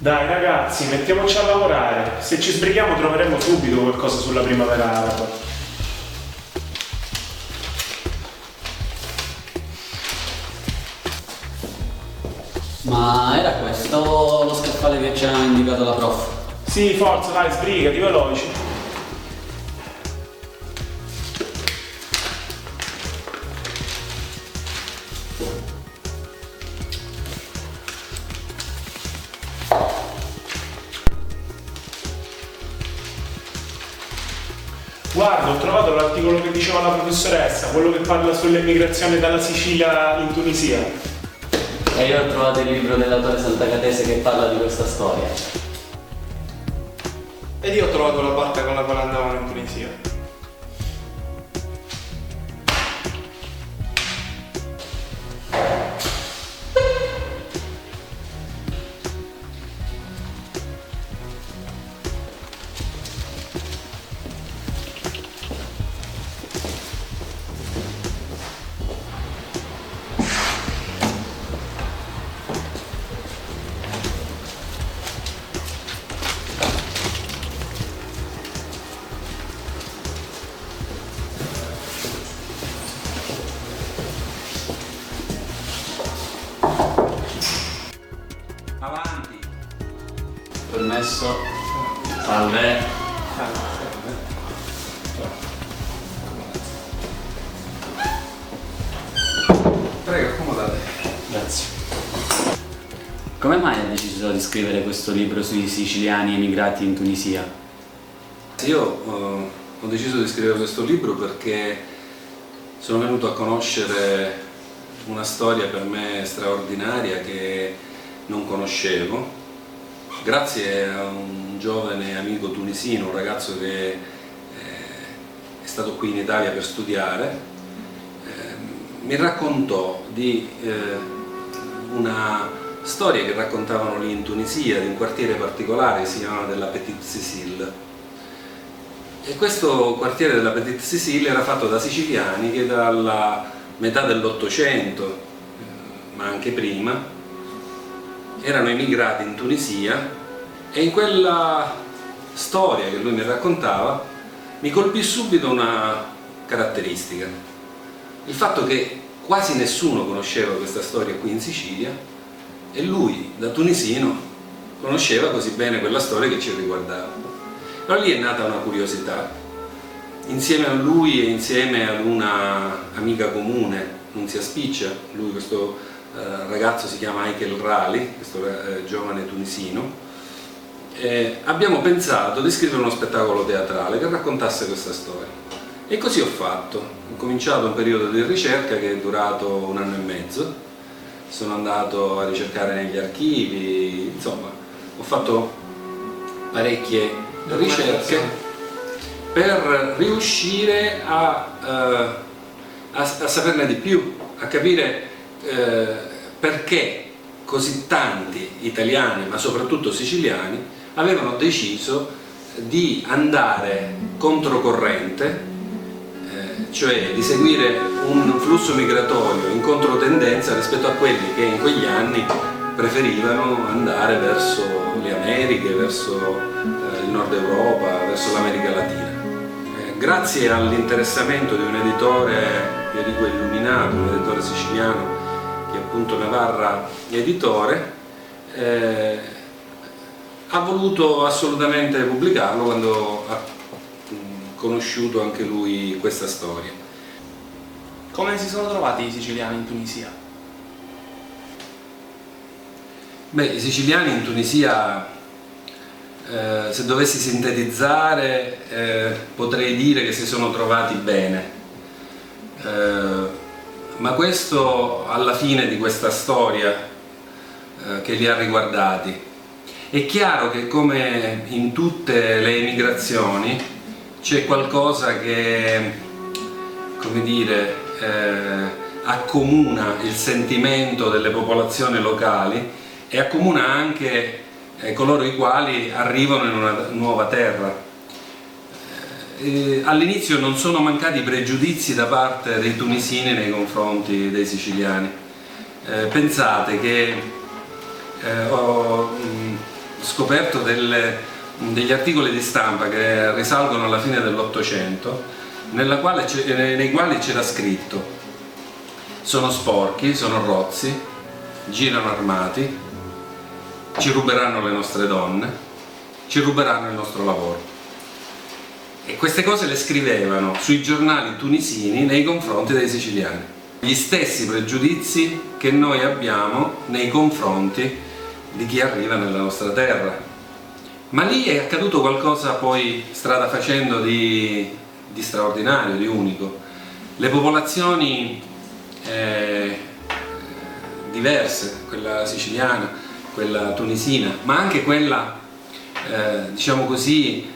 Dai ragazzi, mettiamoci a lavorare. Se ci sbrighiamo troveremo subito qualcosa sulla primavera araba. Ma era questo lo scaffale che ci ha indicato la prof? Sì, forza, dai, sbrigati, veloci. Guarda, ho trovato l'articolo che diceva la professoressa, quello che parla sull'emigrazione dalla Sicilia in Tunisia. E io ho trovato il libro dell'autore Sant'Agatese che parla di questa storia. Ed io ho trovato la barca con la quale andavano in Tunisia. Avanti! Permesso. Salve. Prego, accomodate. Grazie. Come mai hai deciso di scrivere questo libro sui siciliani emigrati in Tunisia? Io ho deciso di scrivere questo libro perché sono venuto a conoscere una storia per me straordinaria che non conoscevo, grazie a un giovane amico tunisino, un ragazzo che è stato qui in Italia per studiare. Mi raccontò di una storia che raccontavano lì in Tunisia, di un quartiere particolare che si chiamava della Petite Sicile. E questo quartiere della Petite Sicile era fatto da siciliani che dalla metà dell'Ottocento, ma anche prima, erano emigrati in Tunisia, e in quella storia che lui mi raccontava mi colpì subito una caratteristica: il fatto che quasi nessuno conosceva questa storia qui in Sicilia, e lui, da tunisino, conosceva così bene quella storia che ci riguardava. Allora lì è nata una curiosità. Insieme a lui e insieme ad una amica comune, Nunzia Spiccia, lui, questo ragazzo si chiama Aikel Rali, questo giovane tunisino, abbiamo pensato di scrivere uno spettacolo teatrale che raccontasse questa storia. E così ho fatto. Ho cominciato un periodo di ricerca che è durato 1 anno e mezzo, sono andato a ricercare negli archivi, insomma, ho fatto parecchie ricerche per riuscire a saperne di più, a capire perché così tanti italiani, ma soprattutto siciliani, avevano deciso di andare controcorrente, cioè di seguire un flusso migratorio in controtendenza rispetto a quelli che in quegli anni preferivano andare verso le Americhe, verso il Nord Europa, verso l'America Latina. Grazie all'interessamento di un editore, io dico illuminato, un editore siciliano, che è appunto Navarra Editore, ha voluto assolutamente pubblicarlo quando ha conosciuto anche lui questa storia. Come si sono trovati i siciliani in Tunisia? Beh, i siciliani in Tunisia, se dovessi sintetizzare, potrei dire che si sono trovati bene, ma questo alla fine di questa storia che li ha riguardati. È chiaro che, come in tutte le emigrazioni, c'è qualcosa che, come dire, accomuna il sentimento delle popolazioni locali e accomuna anche coloro i quali arrivano in una nuova terra. All'inizio non sono mancati pregiudizi da parte dei tunisini nei confronti dei siciliani. Pensate che scoperto degli articoli di stampa che risalgono alla fine dell'Ottocento, nei quali c'era scritto: sono sporchi, sono rozzi, girano armati, ci ruberanno le nostre donne, ci ruberanno il nostro lavoro. E queste cose le scrivevano sui giornali tunisini nei confronti dei siciliani. Gli stessi pregiudizi che noi abbiamo nei confronti di chi arriva nella nostra terra. Ma lì è accaduto qualcosa poi strada facendo di straordinario, di unico. Le popolazioni diverse, quella siciliana, quella tunisina, ma anche quella diciamo così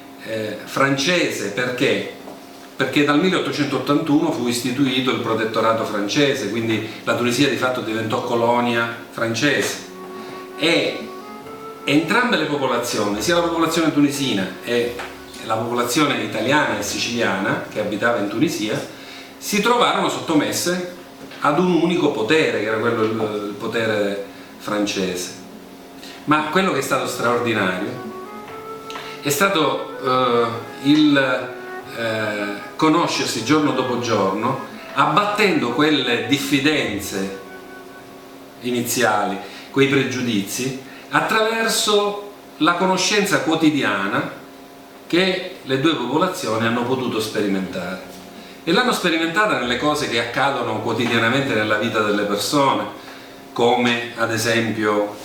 francese, perché dal 1881 fu istituito il protettorato francese, quindi la Tunisia di fatto diventò colonia francese, e entrambe le popolazioni, sia la popolazione tunisina e la popolazione italiana e siciliana che abitava in Tunisia, si trovarono sottomesse ad un unico potere, che era quello il potere francese. Ma quello che è stato straordinario è stato il conoscersi giorno dopo giorno, abbattendo quelle diffidenze iniziali, quei pregiudizi, attraverso la conoscenza quotidiana che le due popolazioni hanno potuto sperimentare. E l'hanno sperimentata nelle cose che accadono quotidianamente nella vita delle persone, come ad esempio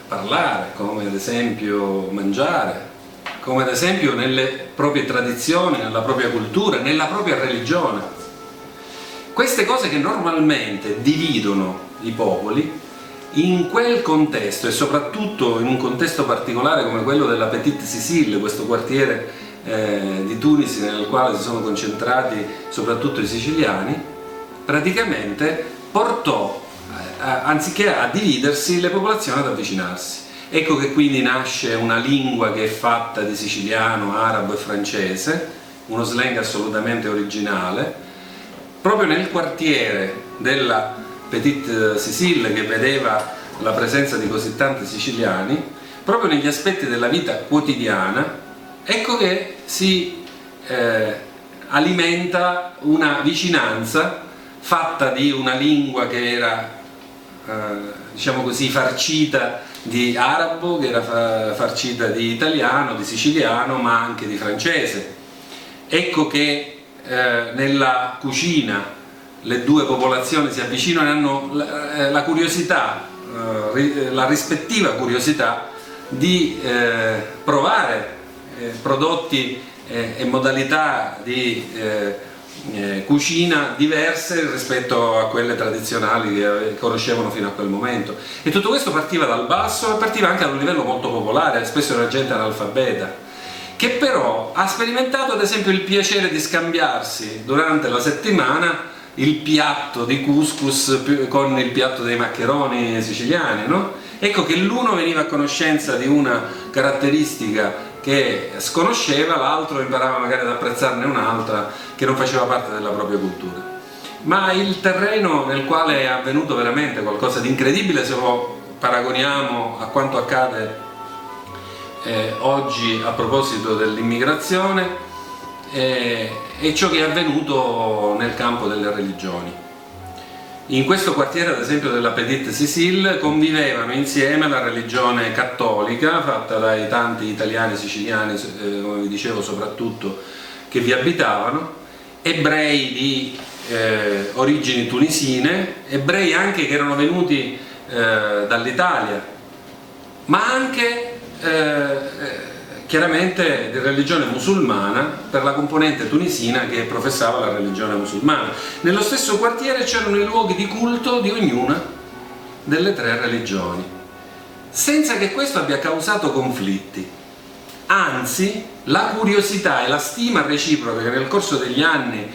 parlare, come ad esempio mangiare, come ad esempio nelle proprie tradizioni, nella propria cultura, nella propria religione. Queste cose che normalmente dividono i popoli, in quel contesto, e soprattutto in un contesto particolare come quello della Petite Sicile, questo quartiere di Tunisi nel quale si sono concentrati soprattutto i siciliani, praticamente portò anziché a dividersi le popolazioni ad avvicinarsi. Ecco che quindi nasce una lingua che è fatta di siciliano, arabo e francese, uno slang assolutamente originale, proprio nel quartiere della Petite Sicile, che vedeva la presenza di così tanti siciliani, proprio negli aspetti della vita quotidiana. Ecco che si alimenta una vicinanza fatta di una lingua che era diciamo così farcita di arabo, che era farcita di italiano, di siciliano, ma anche di francese. Ecco che nella cucina le due popolazioni si avvicinano e hanno la curiosità, la rispettiva curiosità di provare prodotti e modalità di cucina diverse rispetto a quelle tradizionali che conoscevano fino a quel momento. E tutto questo partiva dal basso e partiva anche ad un livello molto popolare, spesso era gente analfabeta, che però ha sperimentato ad esempio il piacere di scambiarsi durante la settimana il piatto di couscous con il piatto dei maccheroni siciliani, no? Ecco che l'uno veniva a conoscenza di una caratteristica che sconosceva, l'altro imparava magari ad apprezzarne un'altra che non faceva parte della propria cultura. Ma il terreno nel quale è avvenuto veramente qualcosa di incredibile, se lo paragoniamo a quanto accade oggi a proposito dell'immigrazione, è ciò che è avvenuto nel campo delle religioni. In questo quartiere, ad esempio della Petite Sicile, convivevano insieme la religione cattolica, fatta dai tanti italiani, siciliani, come vi dicevo soprattutto, che vi abitavano, ebrei di origini tunisine, ebrei anche che erano venuti dall'Italia, ma anche chiaramente di religione musulmana, per la componente tunisina che professava la religione musulmana. Nello stesso quartiere c'erano i luoghi di culto di ognuna delle tre religioni, senza che questo abbia causato conflitti. Anzi, la curiosità e la stima reciproca che nel corso degli anni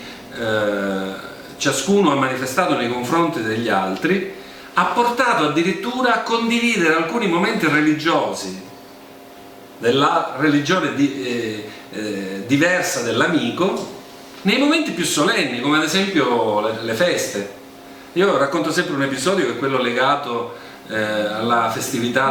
ciascuno ha manifestato nei confronti degli altri ha portato addirittura a condividere alcuni momenti religiosi della religione diversa dell'amico nei momenti più solenni, come ad esempio le feste. Io racconto sempre un episodio che è quello legato alla festività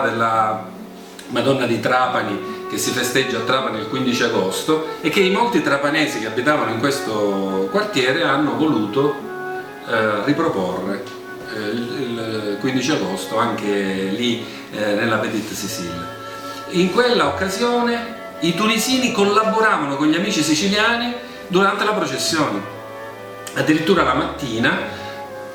Madonna di Trapani, che si festeggia a Trapani il 15 agosto e che i molti trapanesi che abitavano in questo quartiere hanno voluto riproporre il 15 agosto anche lì nella Petite Sicilia. In quella occasione i tunisini collaboravano con gli amici siciliani durante la processione. Addirittura la mattina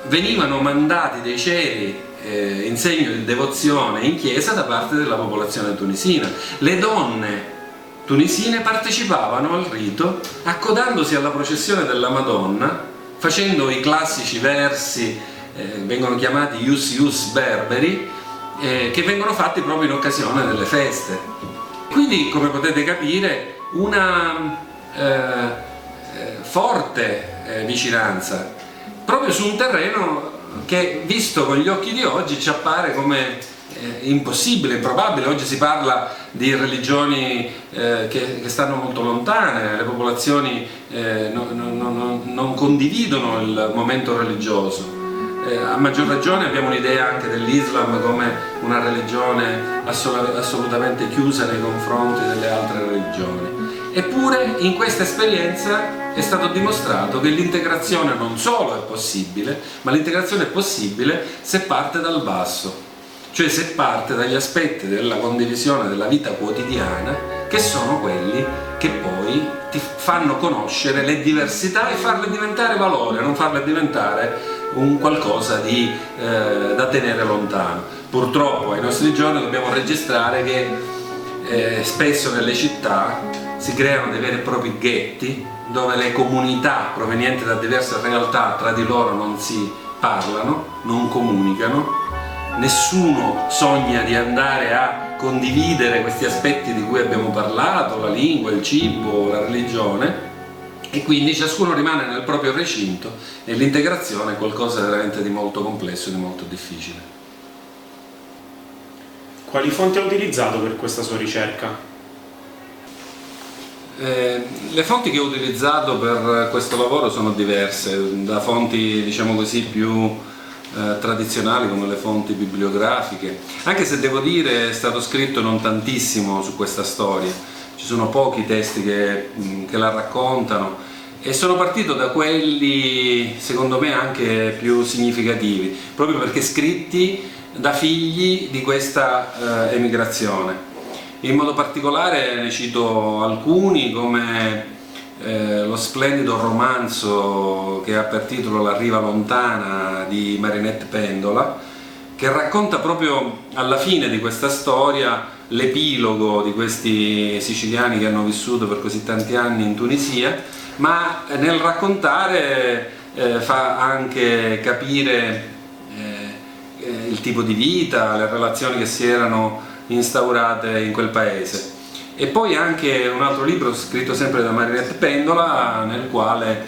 venivano mandati dei ceri in segno di devozione in chiesa da parte della popolazione tunisina. Le donne tunisine partecipavano al rito accodandosi alla processione della Madonna, facendo i classici versi, vengono chiamati Yus berberi, che vengono fatti proprio in occasione delle feste. Quindi, come potete capire, una forte vicinanza proprio su un terreno che, visto con gli occhi di oggi, ci appare come impossibile, improbabile. Oggi si parla di religioni che stanno molto lontane, le popolazioni non condividono il momento religioso. A maggior ragione abbiamo un'idea anche dell'Islam come una religione assolutamente chiusa nei confronti delle altre religioni. Eppure in questa esperienza è stato dimostrato che l'integrazione non solo è possibile, ma l'integrazione è possibile se parte dal basso, cioè se parte dagli aspetti della condivisione della vita quotidiana, che sono quelli che poi ti fanno conoscere le diversità e farle diventare valore, non farle diventare un qualcosa da tenere lontano. Purtroppo ai nostri giorni dobbiamo registrare che spesso nelle città si creano dei veri e propri ghetti dove le comunità provenienti da diverse realtà tra di loro non si parlano, non comunicano, nessuno sogna di andare a condividere questi aspetti di cui abbiamo parlato, la lingua, il cibo, la religione, e quindi ciascuno rimane nel proprio recinto e l'integrazione è qualcosa veramente di molto complesso e di molto difficile. Quali fonti ha utilizzato per questa sua ricerca? Le fonti che ho utilizzato per questo lavoro sono diverse, da fonti, diciamo così, più tradizionali come le fonti bibliografiche, anche se devo dire è stato scritto non tantissimo su questa storia. Ci sono pochi testi che la raccontano e sono partito da quelli secondo me anche più significativi, proprio perché scritti da figli di questa emigrazione. In modo particolare ne cito alcuni come lo splendido romanzo che ha per titolo La riva lontana di Marinette Pendola, che racconta proprio alla fine di questa storia l'epilogo di questi siciliani che hanno vissuto per così tanti anni in Tunisia, ma nel raccontare fa anche capire il tipo di vita, le relazioni che si erano instaurate in quel paese. E poi anche un altro libro scritto sempre da Marinette Pendola, nel quale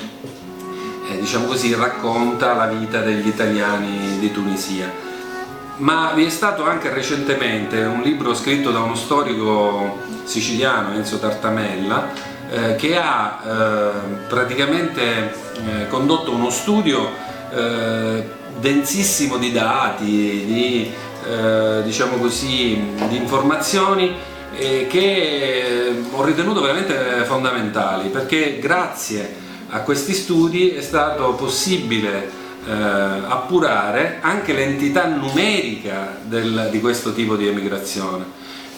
diciamo così racconta la vita degli italiani di Tunisia. Ma vi è stato anche recentemente un libro scritto da uno storico siciliano, Enzo Tartamella, che ha praticamente condotto uno studio densissimo di dati, diciamo così, di informazioni che ho ritenuto veramente fondamentali, perché grazie a questi studi è stato possibile appurare anche l'entità numerica di questo tipo di emigrazione,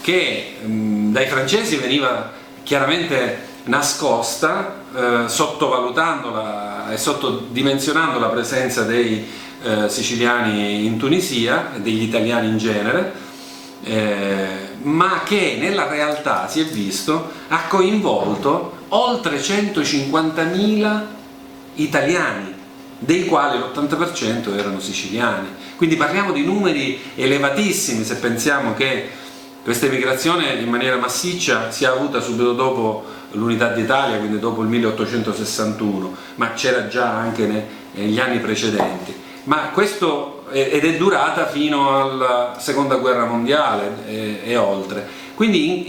che dai francesi veniva chiaramente nascosta, sottovalutandola e sottodimensionando la presenza dei siciliani in Tunisia e degli italiani in genere, ma che nella realtà si è visto ha coinvolto oltre 150.000 italiani, dei quali l'80% erano siciliani. Quindi parliamo di numeri elevatissimi se pensiamo che questa emigrazione in maniera massiccia si è avuta subito dopo l'Unità d'Italia, quindi dopo il 1861, ma c'era già anche negli anni precedenti. Ma questo ed è durata fino alla Seconda Guerra Mondiale e oltre. Quindi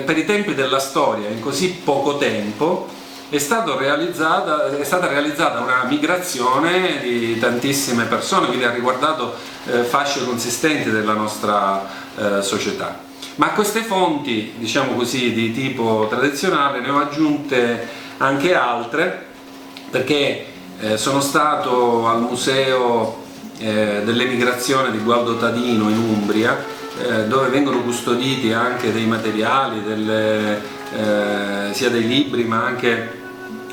per i tempi della storia, in così poco tempo, è stata realizzata una migrazione di tantissime persone, quindi ha riguardato fasce consistenti della nostra società. Ma a queste fonti, diciamo così, di tipo tradizionale ne ho aggiunte anche altre, perché sono stato al museo dell'emigrazione di Gualdo Tadino in Umbria, dove vengono custoditi anche dei materiali, sia dei libri ma anche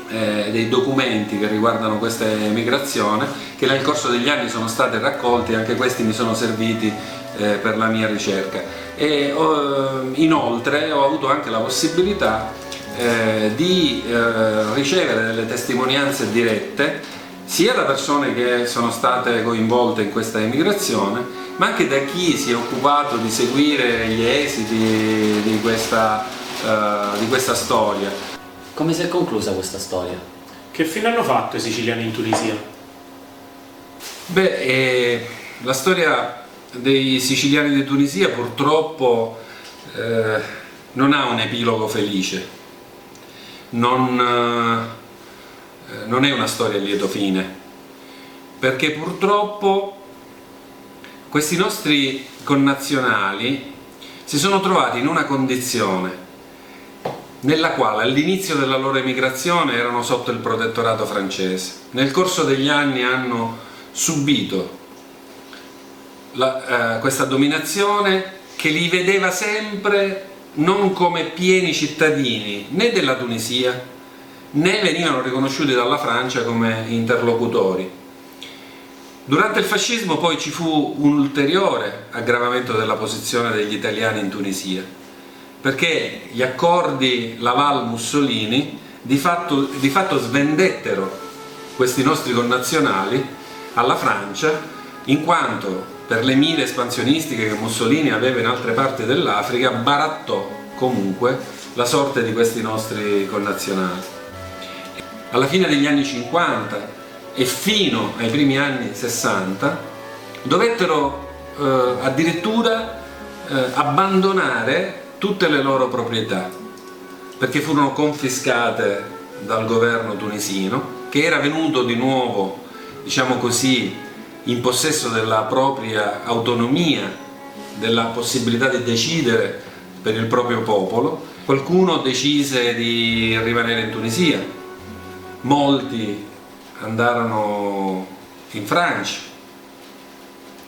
dei documenti che riguardano questa emigrazione, che nel corso degli anni sono stati raccolti e anche questi mi sono serviti per la mia ricerca. E inoltre ho avuto anche la possibilità di ricevere delle testimonianze dirette sia da persone che sono state coinvolte in questa emigrazione, ma anche da chi si è occupato di seguire gli esiti di questa storia. Come si è conclusa questa storia? Che fine hanno fatto i siciliani in Tunisia? Beh, la storia dei siciliani di Tunisia purtroppo non ha un epilogo felice, non è una storia a lieto fine, perché purtroppo questi nostri connazionali si sono trovati in una condizione nella quale all'inizio della loro emigrazione erano sotto il protettorato francese. Nel corso degli anni hanno subito questa dominazione che li vedeva sempre non come pieni cittadini né della Tunisia, né venivano riconosciuti dalla Francia come interlocutori. Durante il fascismo poi ci fu un ulteriore aggravamento della posizione degli italiani in Tunisia, perché gli accordi Laval-Mussolini di fatto svendettero questi nostri connazionali alla Francia, in quanto per le mire espansionistiche che Mussolini aveva in altre parti dell'Africa barattò comunque la sorte di questi nostri connazionali. Alla fine degli anni 50 e fino ai primi anni 60 dovettero addirittura abbandonare tutte le loro proprietà, perché furono confiscate dal governo tunisino, che era venuto di nuovo, diciamo così, in possesso della propria autonomia, della possibilità di decidere per il proprio popolo. Qualcuno decise di rimanere in Tunisia, molti andarono in Francia,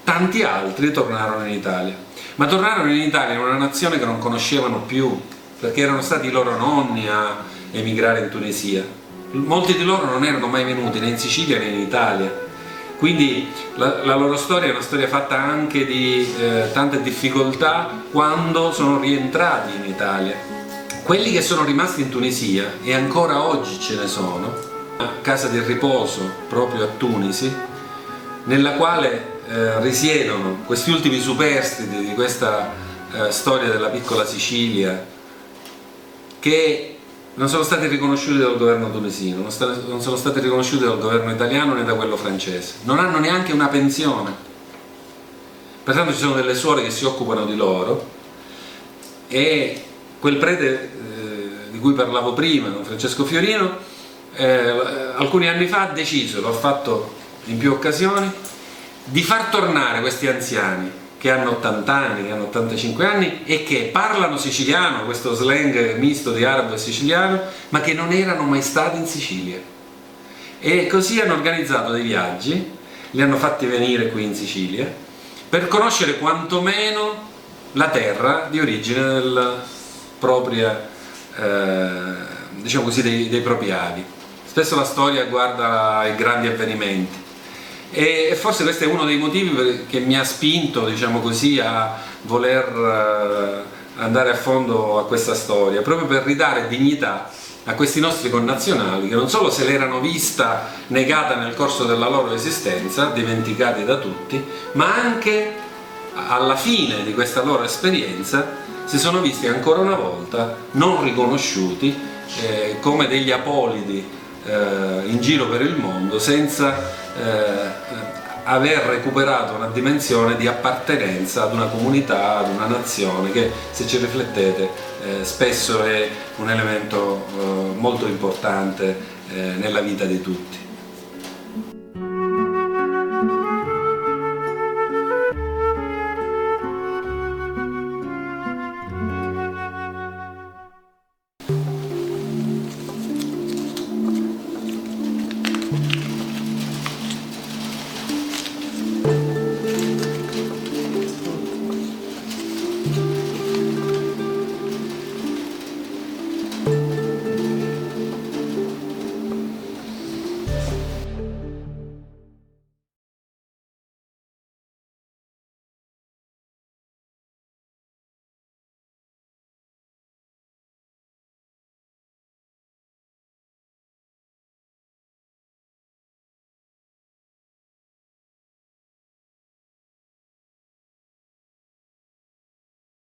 tanti altri tornarono in Italia, ma tornarono in Italia in una nazione che non conoscevano più, perché erano stati i loro nonni a emigrare in Tunisia. Molti di loro non erano mai venuti né in Sicilia né in Italia, quindi la loro storia è una storia fatta anche di tante difficoltà quando sono rientrati in Italia. Quelli che sono rimasti in Tunisia, e ancora oggi ce ne sono, una casa di riposo proprio a Tunisi, nella quale risiedono questi ultimi superstiti di questa storia della piccola Sicilia, che non sono stati riconosciuti dal governo tunisino, non sono stati riconosciuti dal governo italiano né da quello francese, non hanno neanche una pensione. Pertanto ci sono delle suore che si occupano di loro, e quel prete di cui parlavo prima, don Francesco Fiorino, alcuni anni fa ha deciso, l'ho fatto in più occasioni, di far tornare questi anziani che hanno 80 anni, che hanno 85 anni e che parlano siciliano, questo slang misto di arabo e siciliano, ma che non erano mai stati in Sicilia. E così hanno organizzato dei viaggi, li hanno fatti venire qui in Sicilia per conoscere quantomeno la terra di origine della propria, diciamo così, dei propri avi. Spesso la storia guarda i grandi avvenimenti, e forse questo è uno dei motivi che mi ha spinto, diciamo così, a voler andare a fondo a questa storia, proprio per ridare dignità a questi nostri connazionali che non solo se l'erano vista negata nel corso della loro esistenza, dimenticati da tutti, ma anche alla fine di questa loro esperienza si sono visti ancora una volta non riconosciuti come degli apolidi in giro per il mondo, senza aver recuperato una dimensione di appartenenza ad una comunità, ad una nazione, che, se ci riflettete, spesso è un elemento molto importante nella vita di tutti.